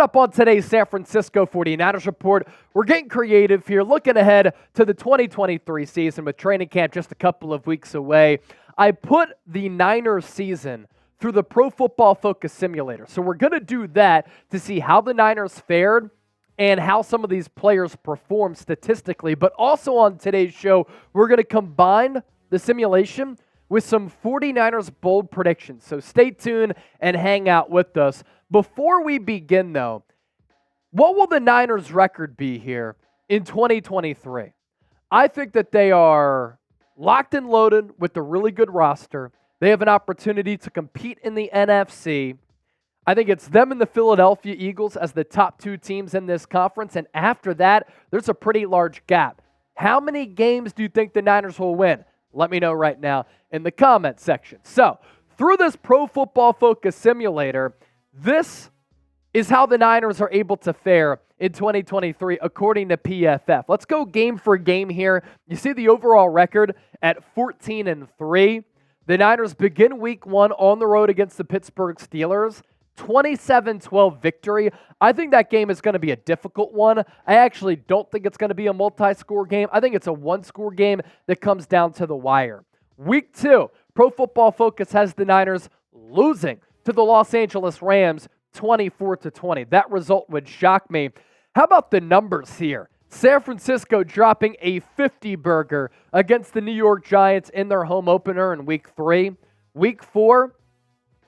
Coming up on today's San Francisco 49ers report, we're getting creative here, looking ahead to the 2023 season with training camp just a couple of weeks away. I put the Niners season through the Pro Football Focus simulator. So we're going to do that to see how the Niners fared and how some of these players perform statistically. But also on today's show, we're going to combine the simulation with some 49ers bold predictions. So stay tuned and hang out with us. Before we begin, though, what will the Niners' record be here in 2023? I think that they are locked and loaded with a really good roster. They have an opportunity to compete in the NFC. I think it's them and the Philadelphia Eagles as the top two teams in this conference. And after that, there's a pretty large gap. How many games do you think the Niners will win? Let me know right now in the comment section. So, through this Pro Football Focus simulator, this is how the Niners are able to fare in 2023 according to PFF. Let's go game for game here. You see the overall record at 14-3. The Niners begin week one on the road against the Pittsburgh Steelers. 27-12 victory. I think that game is going to be a difficult one. I actually don't think it's going to be a multi-score game. I think it's a one-score game that comes down to the wire. Week two, Pro Football Focus has the Niners losing to the Los Angeles Rams 24-20. That result would shock me. How about the numbers here? San Francisco dropping a 50-burger against the New York Giants in their home opener in week three. Week four,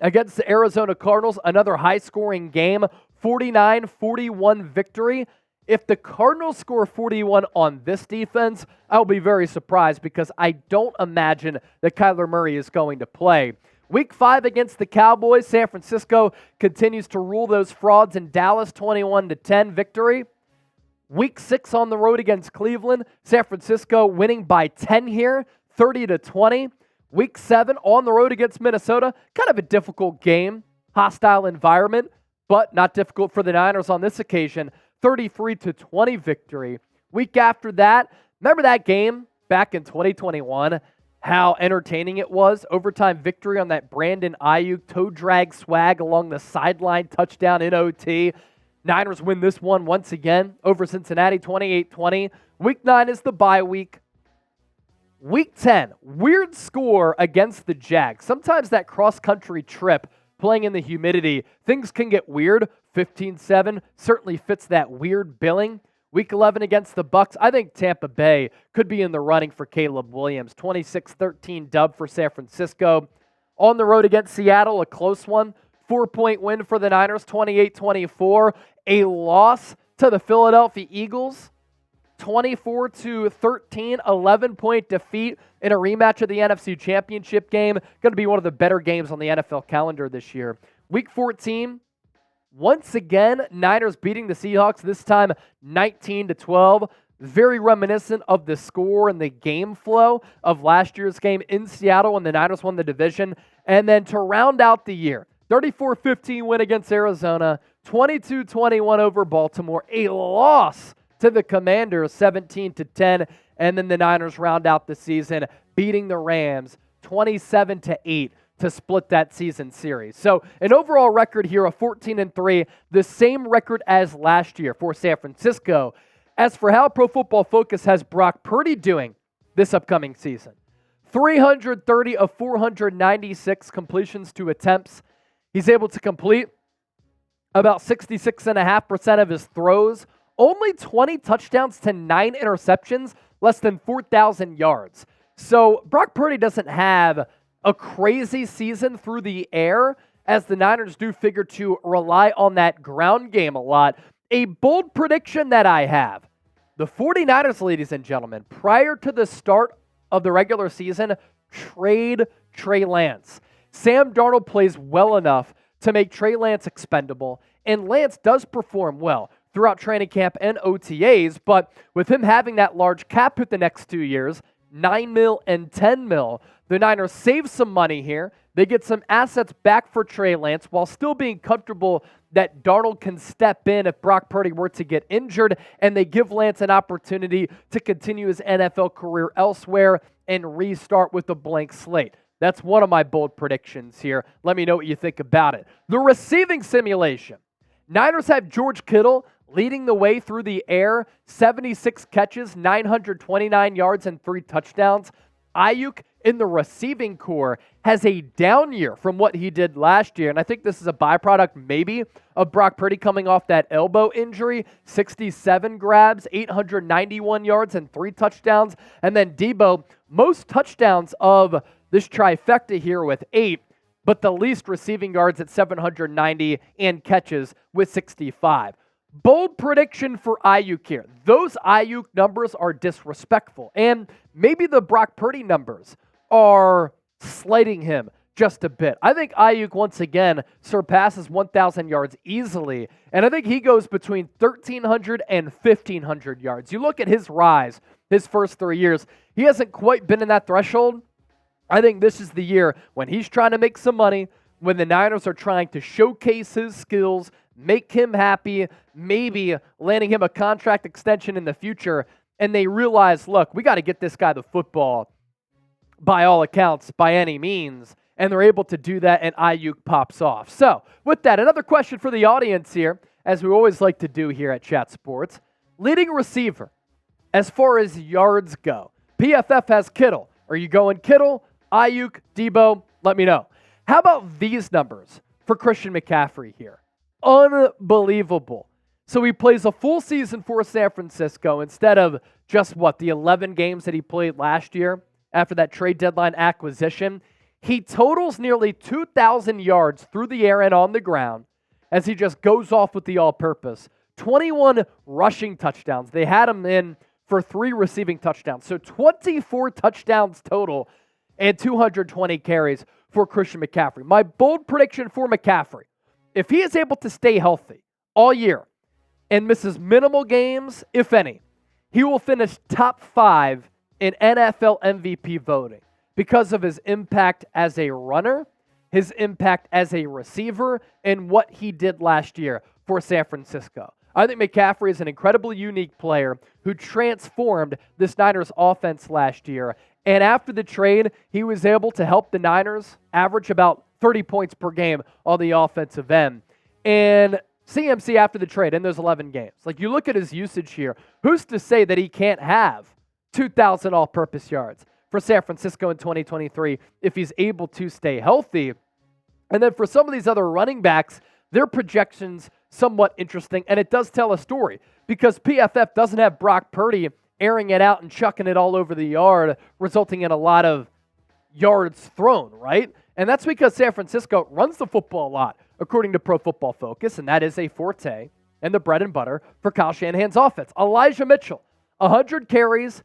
against the Arizona Cardinals, another high-scoring game, 49-41 victory. If the Cardinals score 41 on this defense, I'll be very surprised because I don't imagine that Kyler Murray is going to play. Week 5 against the Cowboys, San Francisco continues to rule those frauds in Dallas, 21-10 victory. Week 6 on the road against Cleveland, San Francisco winning by 10 here, 30-20. Week 7 on the road against Minnesota, kind of a difficult game, hostile environment, but not difficult for the Niners on this occasion, 33-20 victory. Week after that, remember that game back in 2021, how entertaining it was? Overtime victory on that Brandon Aiyuk toe drag swag along the sideline, touchdown in OT. Niners win this one once again over Cincinnati, 28-20. Week 9 is the bye week. Week 10, weird score against the Jags. Sometimes that cross-country trip, playing in the humidity, things can get weird. 15-7 certainly fits that weird billing. Week 11 against the Bucs. I think Tampa Bay could be in the running for Caleb Williams. 26-13 dub for San Francisco. On the road against Seattle, a close one. 4-point win for the Niners, 28-24. A loss to the Philadelphia Eagles. 24-13, 11-point defeat in a rematch of the NFC Championship game. Going to be one of the better games on the NFL calendar this year. Week 14, once again, Niners beating the Seahawks, this time 19-12. Very reminiscent of the score and the game flow of last year's game in Seattle when the Niners won the division. And then to round out the year, 34-15 win against Arizona, 22-21 over Baltimore, a loss to the Commanders, 17-10, and then the Niners round out the season, beating the Rams 27-8 to split that season series. So an overall record here of 14-3, the same record as last year for San Francisco. As for how Pro Football Focus has Brock Purdy doing this upcoming season, 330 of 496 completions to attempts. He's able to complete about 66.5% of his throws. Only 20 touchdowns to 9 interceptions, less than 4,000 yards. So Brock Purdy doesn't have a crazy season through the air, as the Niners do figure to rely on that ground game a lot. A bold prediction that I have. The 49ers, ladies and gentlemen, prior to the start of the regular season, trade Trey Lance. Sam Darnold plays well enough to make Trey Lance expendable, and Lance does perform well throughout training camp and OTAs, but with him having that large cap hit the next 2 years, $9 million and $10 million, the Niners save some money here. They get some assets back for Trey Lance while still being comfortable that Darnold can step in if Brock Purdy were to get injured, and they give Lance an opportunity to continue his NFL career elsewhere and restart with a blank slate. That's one of my bold predictions here. Let me know what you think about it. The receiving simulation. Niners have George Kittle leading the way through the air, 76 catches, 929 yards, and 3 touchdowns. Aiyuk in the receiving core has a down year from what he did last year, and I think this is a byproduct maybe of Brock Purdy coming off that elbow injury. 67 grabs, 891 yards, and 3 touchdowns. And then Deebo, most touchdowns of this trifecta here with 8, but the least receiving yards at 790 and catches with 65. Bold prediction for Aiyuk here. Those Aiyuk numbers are disrespectful, and maybe the Brock Purdy numbers are slighting him just a bit. I think Aiyuk once again surpasses 1,000 yards easily, and I think he goes between 1,300 and 1,500 yards. You look at his rise, his first 3 years, he hasn't quite been in that threshold. I think this is the year when he's trying to make some money, when the Niners are trying to showcase his skills, make him happy, maybe landing him a contract extension in the future, and they realize, look, we got to get this guy the football by all accounts, by any means, and they're able to do that, and Aiyuk pops off. So, with that, another question for the audience here, as we always like to do here at Chat Sports. Leading receiver, as far as yards go, PFF has Kittle. Are you going Kittle, Aiyuk, Deebo? Let me know. How about these numbers for Christian McCaffrey here? Unbelievable. So he plays a full season for San Francisco instead of just, the 11 games that he played last year after that trade deadline acquisition. He totals nearly 2,000 yards through the air and on the ground as he just goes off with the all-purpose. 21 rushing touchdowns. They had him in for 3 receiving touchdowns. So 24 touchdowns total and 220 carries for Christian McCaffrey. My bold prediction for McCaffrey, if he is able to stay healthy all year and misses minimal games, if any, he will finish top 5 in NFL MVP voting because of his impact as a runner, his impact as a receiver, and what he did last year for San Francisco. I think McCaffrey is an incredibly unique player who transformed this Niners offense last year. And after the trade, he was able to help the Niners average about 30 points per game on the offensive end. And CMC after the trade in those 11 games, you look at his usage here, who's to say that he can't have 2,000 all-purpose yards for San Francisco in 2023 if he's able to stay healthy? And then for some of these other running backs, their projections somewhat interesting, and it does tell a story because PFF doesn't have Brock Purdy airing it out and chucking it all over the yard, resulting in a lot of yards thrown, right? And that's because San Francisco runs the football a lot, according to Pro Football Focus, and that is a forte and the bread and butter for Kyle Shanahan's offense. Elijah Mitchell, 100 carries,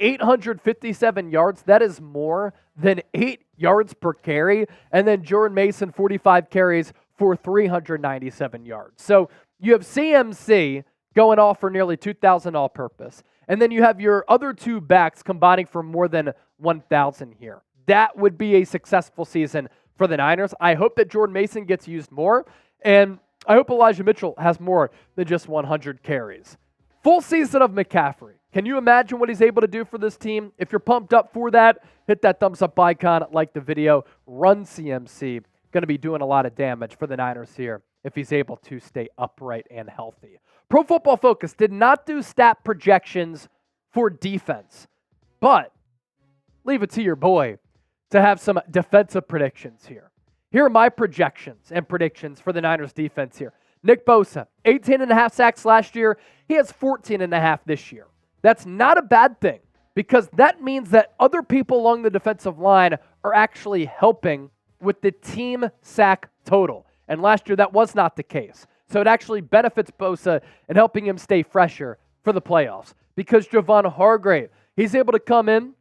857 yards. That is more than 8 yards per carry. And then Jordan Mason, 45 carries for 397 yards. So you have CMC going off for nearly 2,000 all-purpose. And then you have your other 2 backs combining for more than 1,000 here. That would be a successful season for the Niners. I hope that Jordan Mason gets used more, and I hope Elijah Mitchell has more than just 100 carries. Full season of McCaffrey. Can you imagine what he's able to do for this team? If you're pumped up for that, hit that thumbs up icon, like the video, run CMC. Going to be doing a lot of damage for the Niners here if he's able to stay upright and healthy. Pro Football Focus did not do stat projections for defense, but leave it to your boy to have some defensive predictions here. Here are my projections and predictions for the Niners defense here. Nick Bosa, 18.5 sacks last year. He has 14.5 this year. That's not a bad thing because that means that other people along the defensive line are actually helping with the team sack total. And last year, that was not the case. So it actually benefits Bosa in helping him stay fresher for the playoffs because Javon Hargrave, he's able to come in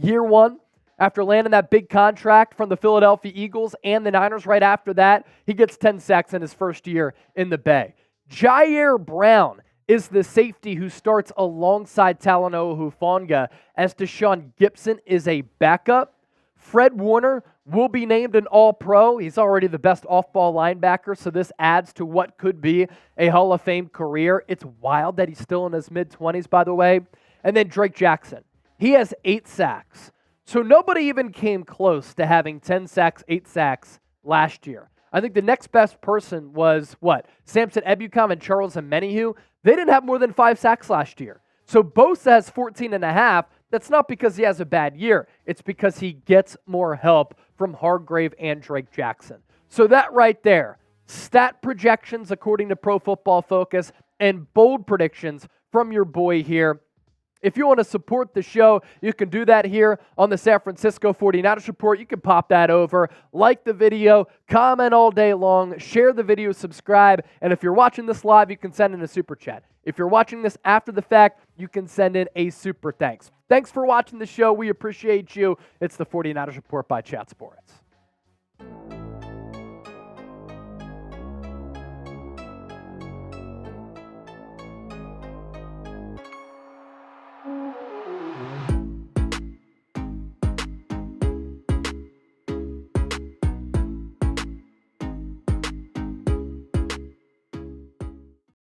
year 1 after landing that big contract from the Philadelphia Eagles and the Niners right after that. He gets 10 sacks in his first year in the Bay. Ji'Ayir Brown is the safety who starts alongside Talanoa Hufanga as Deshaun Gibson is a backup. Fred Warner will be named an All-Pro. He's already the best off-ball linebacker, so this adds to what could be a Hall of Fame career. It's wild that he's still in his mid-20s, by the way. And then Drake Jackson. He has 8 sacks. So nobody even came close to having 10 sacks, 8 sacks last year. I think the next best person was what? Samson Ebukam and Charles Omenihu. They didn't have more than 5 sacks last year. So Bosa has 14 and a half. That's not because he has a bad year. It's because he gets more help from Hargrave and Drake Jackson. So that right there, stat projections according to Pro Football Focus and bold predictions from your boy here. If you want to support the show, you can do that here on the San Francisco 49ers Report. You can pop that over, like the video, comment all day long, share the video, subscribe, and if you're watching this live, you can send in a super chat. If you're watching this after the fact, you can send in a super thanks. Thanks for watching the show. We appreciate you. It's the 49ers Report by Chat Sports.